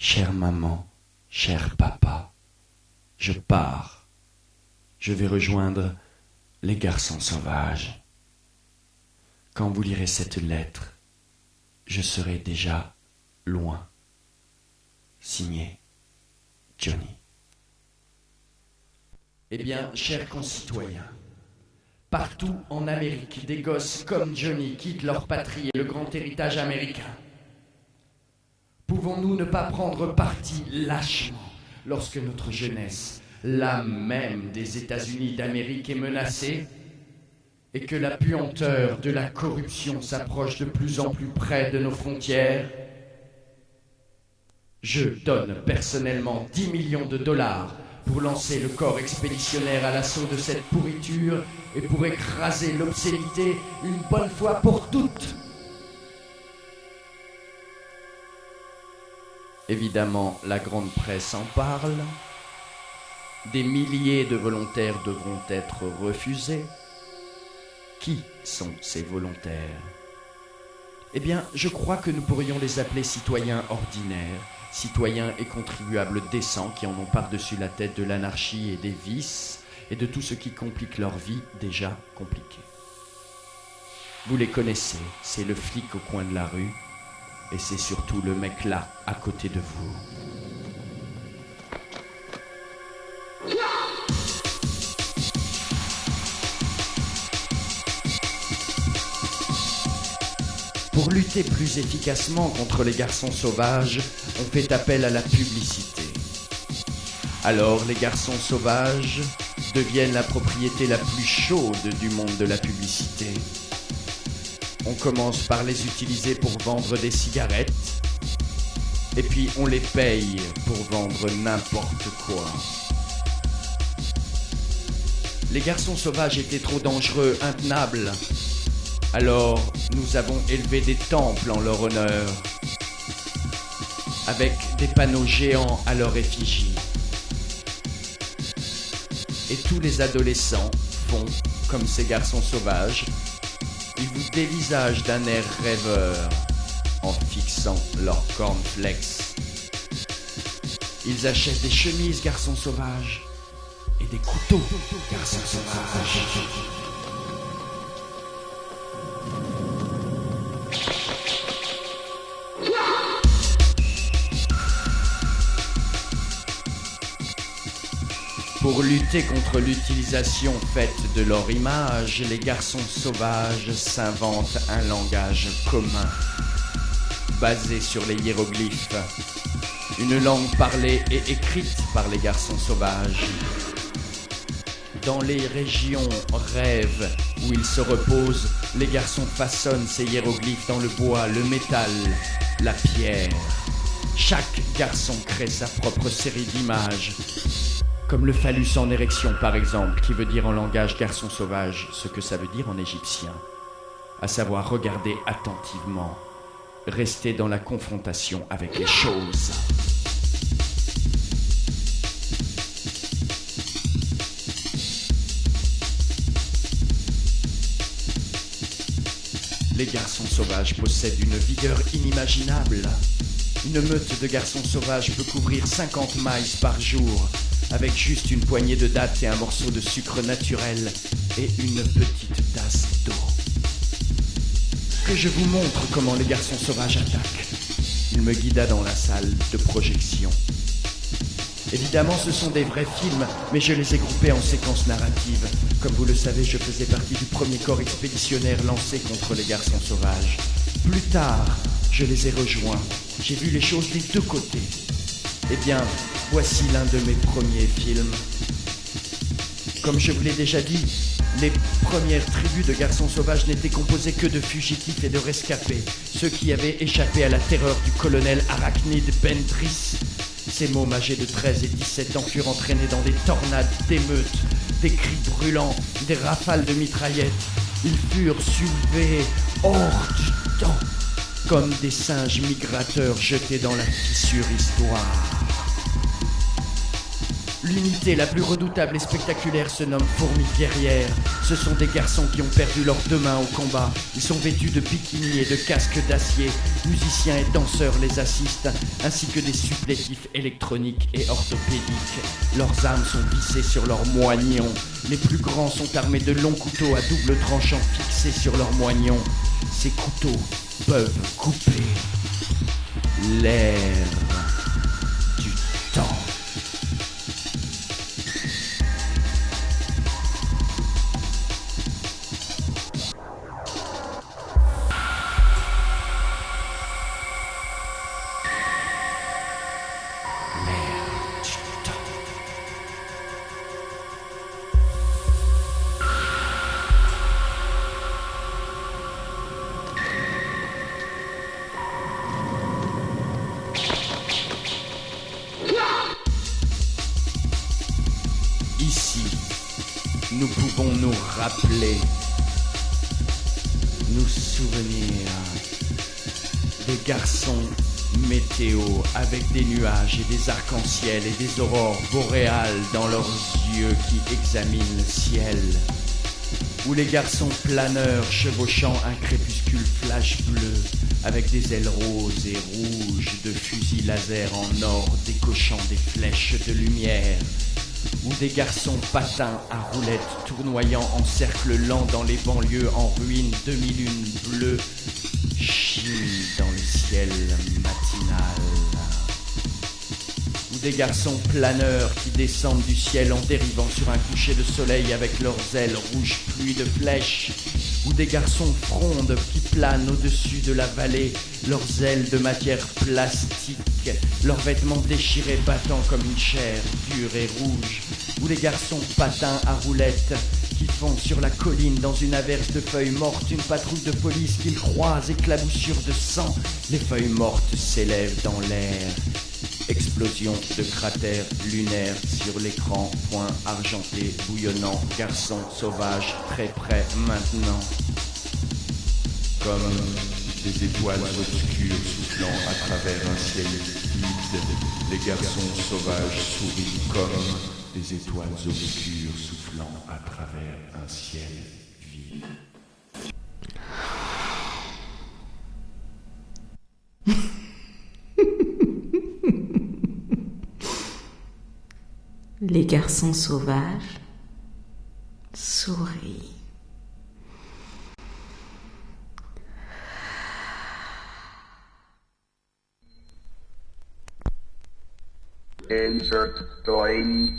Chère maman, cher papa, je pars. Je vais rejoindre les garçons sauvages. Quand vous lirez cette lettre, je serai déjà loin. Signé Johnny. Eh bien, chers concitoyens, partout en Amérique, des gosses comme Johnny quittent leur patrie et le grand héritage américain. Pouvons-nous ne pas prendre parti lâchement lorsque notre jeunesse, l'âme même des États-Unis d'Amérique, est menacée et que la puanteur de la corruption s'approche de plus en plus près de nos frontières? Je donne personnellement 10 millions de dollars pour lancer le corps expéditionnaire à l'assaut de cette pourriture et pour écraser l'obscénité une bonne fois pour toutes. Évidemment, la grande presse en parle. Des milliers de volontaires devront être refusés. Qui sont ces volontaires? Eh bien, je crois que nous pourrions les appeler citoyens ordinaires, citoyens et contribuables décents qui en ont par-dessus la tête de l'anarchie et des vices et de tout ce qui complique leur vie déjà compliquée. Vous les connaissez, c'est le flic au coin de la rue et c'est surtout le mec là, à côté de vous. Pour lutter plus efficacement contre les garçons sauvages, on fait appel à la publicité. Alors les garçons sauvages deviennent la propriété la plus chaude du monde de la publicité. On commence par les utiliser pour vendre des cigarettes, et puis on les paye pour vendre n'importe quoi. Les garçons sauvages étaient trop dangereux, intenables. Alors, nous avons élevé des temples en leur honneur, avec des panneaux géants à leur effigie. Et tous les adolescents font comme ces garçons sauvages. Ils vous dévisagent d'un air rêveur en fixant leurs cornflakes. Ils achètent des chemises garçons sauvages et des couteaux garçons sauvages. Pour lutter contre l'utilisation faite de leur image, les garçons sauvages s'inventent un langage commun, basé sur les hiéroglyphes. Une langue parlée et écrite par les garçons sauvages. Dans les régions rêves où ils se reposent, les garçons façonnent ces hiéroglyphes dans le bois, le métal, la pierre. Chaque garçon crée sa propre série d'images. Comme le phallus en érection, par exemple, qui veut dire en langage garçon sauvage ce que ça veut dire en égyptien, à savoir regarder attentivement, rester dans la confrontation avec les choses. Les garçons sauvages possèdent une vigueur inimaginable. Une meute de garçons sauvages peut couvrir 50 miles par jour, avec juste une poignée de dattes et un morceau de sucre naturel et une petite tasse d'eau. Que je vous montre comment les garçons sauvages attaquent. Il me guida dans la salle de projection. Évidemment, ce sont des vrais films, mais je les ai groupés en séquences narratives. Comme vous le savez, je faisais partie du premier corps expéditionnaire lancé contre les garçons sauvages. Plus tard, je les ai rejoints. J'ai vu les choses des deux côtés. Eh bien, voici l'un de mes premiers films. Comme je vous l'ai déjà dit, les premières tribus de garçons sauvages n'étaient composées que de fugitifs et de rescapés, ceux qui avaient échappé à la terreur du colonel arachnide Bendris. Ces mômes âgés de 13 et 17 ans furent entraînés dans des tornades d'émeutes, des cris brûlants, des rafales de mitraillettes. Ils furent soulevés hors du temps, comme des singes migrateurs jetés dans la fissure histoire. L'unité la plus redoutable et spectaculaire se nomme Fourmi Guerrière. Ce sont des garçons qui ont perdu leurs deux mains au combat. Ils sont vêtus de bikinis et de casques d'acier. Musiciens et danseurs les assistent, ainsi que des supplétifs électroniques et orthopédiques. Leurs armes sont vissées sur leurs moignons. Les plus grands sont armés de longs couteaux à double tranchant fixés sur leurs moignons. Ces couteaux peuvent couper l'air du temps. Ici, nous pouvons nous rappeler, nous souvenir des garçons météo avec des nuages et des arcs-en-ciel et des aurores boréales dans leurs yeux qui examinent le ciel. Ou les garçons planeurs chevauchant un crépuscule flash bleu avec des ailes roses et rouges de fusils laser en or décochant des flèches de lumière. Ou des garçons patins à roulettes tournoyant en cercle lent dans les banlieues en ruine, demi-lune bleue chine dans le ciel matinal. Ou des garçons planeurs qui descendent du ciel en dérivant sur un coucher de soleil avec leurs ailes rouges pluies de flèches. Ou des garçons frondes qui planent au-dessus de la vallée, leurs ailes de matière plastique, leurs vêtements déchirés battant comme une chair dure et rouge. Ou des garçons patins à roulettes qui font sur la colline dans une averse de feuilles mortes une patrouille de police qu'ils croisent éclaboussures de sang. Les feuilles mortes s'élèvent dans l'air. Explosion de cratères lunaires sur l'écran, point argenté, bouillonnant, garçon sauvage, très près maintenant. Comme des étoiles obscures soufflant à travers un ciel vide, les garçons sauvages sourient comme des étoiles obscures soufflant à travers un ciel vide. Les garçons sauvages sourient. Insert toy.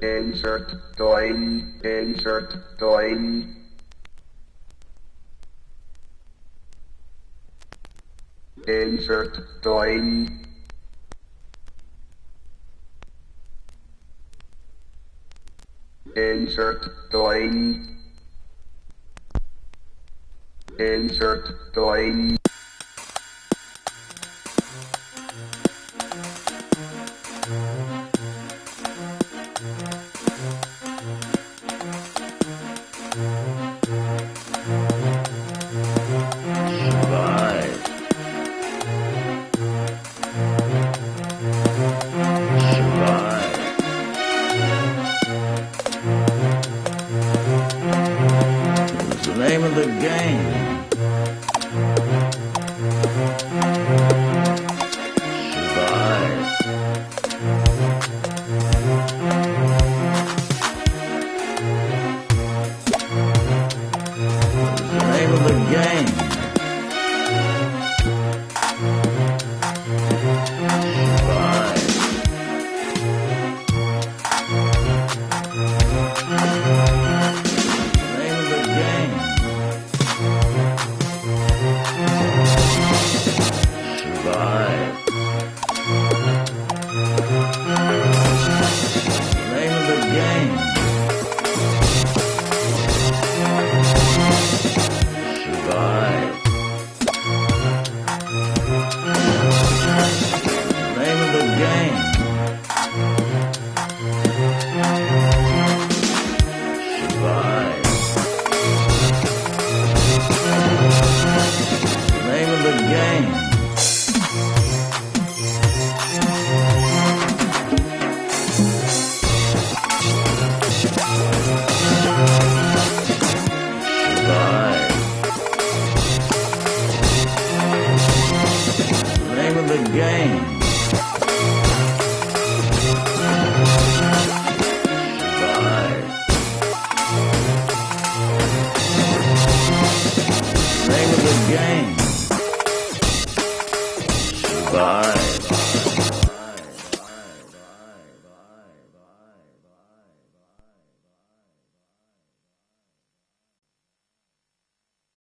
Insert toy. Insert toy. Insert toy. Insert toy. Insert toy. Name of the game. Survive. The name of the game. Survive. The name of the game. Survive. The name of the game. Survive. The name of the game. Survive. The name of the game. the game.